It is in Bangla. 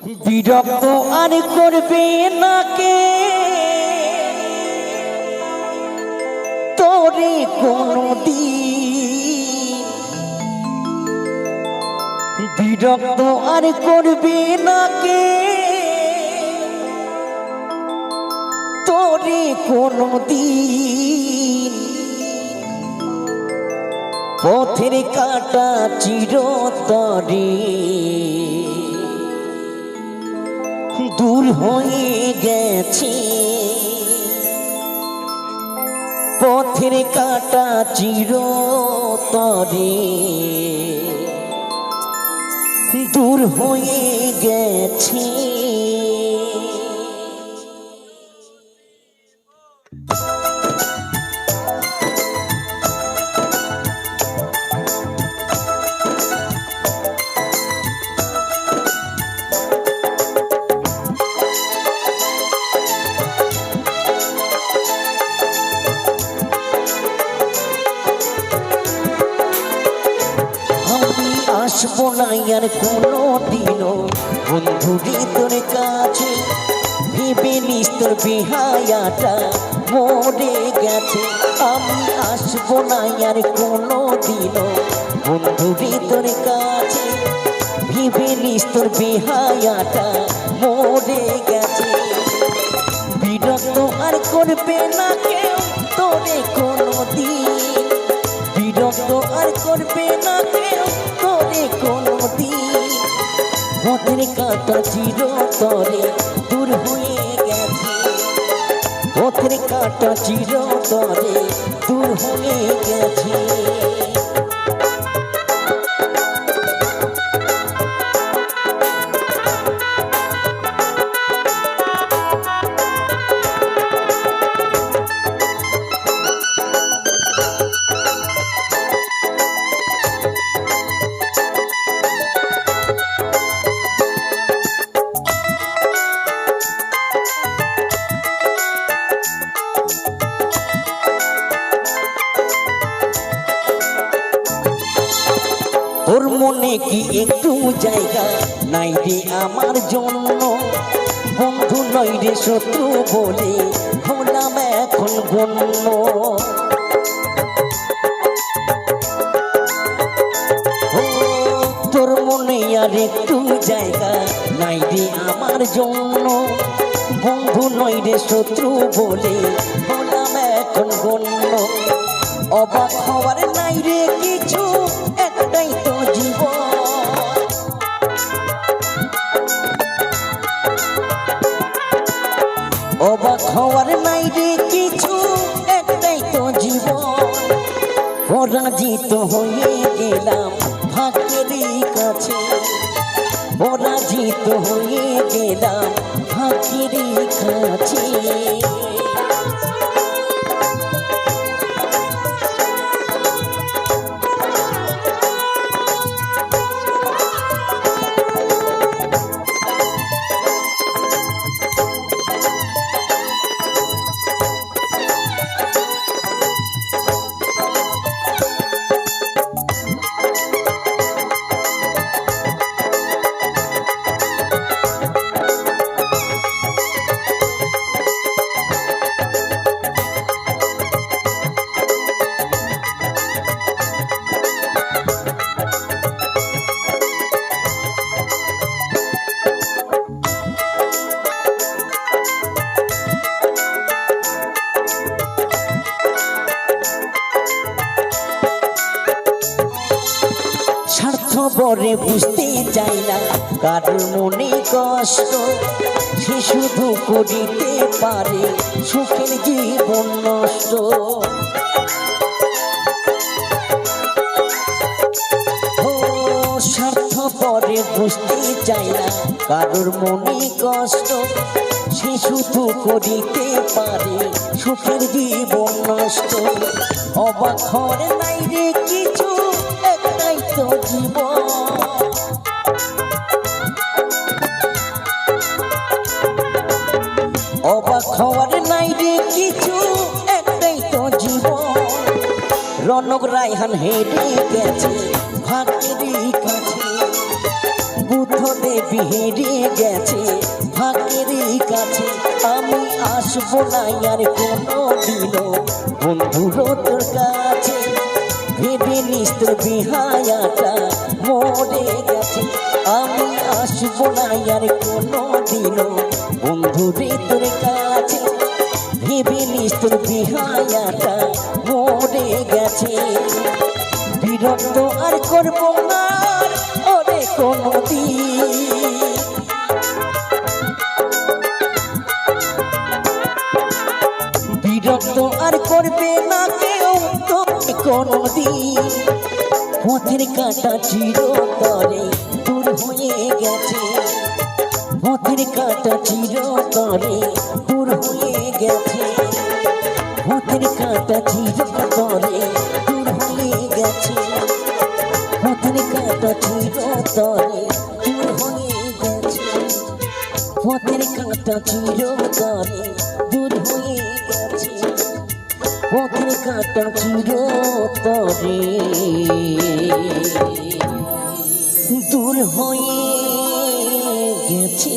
বিরক্ত আর করবে না কে তোরে কোনদিন, বিরক্ত আর করবে না কে তোরে কোনদিন। পথের কাটা চিরতরে দূর হয়ে গেছে, পথের কাটা চিরতরে দূর হয়ে গেছে। আসবো না আর কোনো দিনও বন্ধুরি তোর কাছে, ভেবে নিস তোর বিহায়াটা মরে গেছে। আমি আসবো না আর কোনো দিনও বন্ধুরি তোর কাছে, ভেবে নিস তোর বিহায়াটা মরে গেছে। বিরক্ত আর করবে না কেউ তোরে কোনো দিন, বিরক্ত আর করবে না কেউ তোরে কোনো দিন। পথের কাটা চিরতরে দূর হয়ে গেছে, পথের কাটা চিরতরে দূর হয়ে গেছে। তোর মনে কি একটু জায়গা নাই রে আমার জন্য, বন্ধু নয় রে শত্রু বলে হলাম এখন গণ্য। তোর মনে আর একটু জায়গা নাই রে আমার জন্য, বন্ধু নয় রে শত্রু বলে হলাম এখন গণ্য। অবাক হওয়ার নাই রে কিছু, একটাই তো জীবন। অবাক হওয়ার নাই রে কিছু, একটাই তো জীবন। পরাজিত হয়ে গেলাম ভাগ্যেরই কাছে, পরাজিত হয়ে গেলাম ভাগ্যেরই কাছে। স্বার্থপরে বুঝতে চাই না কারোর মনে কষ্ট, সে শুধু করিতে পারে সুখের জীবন নষ্ট। স্বার্থপরে বুঝতে চাই না কারোর মনে কষ্ট, সে শুধু করিতে পারে সুখের জীবন নষ্ট। অবাক হওয়ার নাই রে কিছু, একটাই তো জীবন। অবাক হওয়ার নাই রে কিছু, একটাই তো জীবন। রনক রায়হান হেরে গেছে ভাগ্যেরই কাছে, বুদ্ধদেব হেরে গেছে ভাগ্যেরই কাছে। আমি আসবো না আর কোনো দিনও বন্ধুর তোর কাছে। ভেবে নিস তোর বিহায়াটা মরে গেছে। আমি আসবো না আর কোনো দিনও বন্ধুরে তোর কাছে। ভেবে নিস তোর বিহায়াটা মরে গেছে। বিরক্ত আর করবো না ওরে কোনো দিন। বিরক্ত আর করবে না কেউ তোকে কোনো দিন। পথের কাঁটা চিরতরে দূর হয়ে গেছে। পথের কাঁটা চিরতরে দূর হয়ে গেছে। পথের কাঁটা চিরতরে দূর হয়ে গেছে। পথের কাঁটা চিরতরে দূর হয়ে গেছে। পথের কাঁটা চিরতরে দূর হয়ে গেছে। পথের কাঁটা চিরতরে দূর হয়ে গেছে।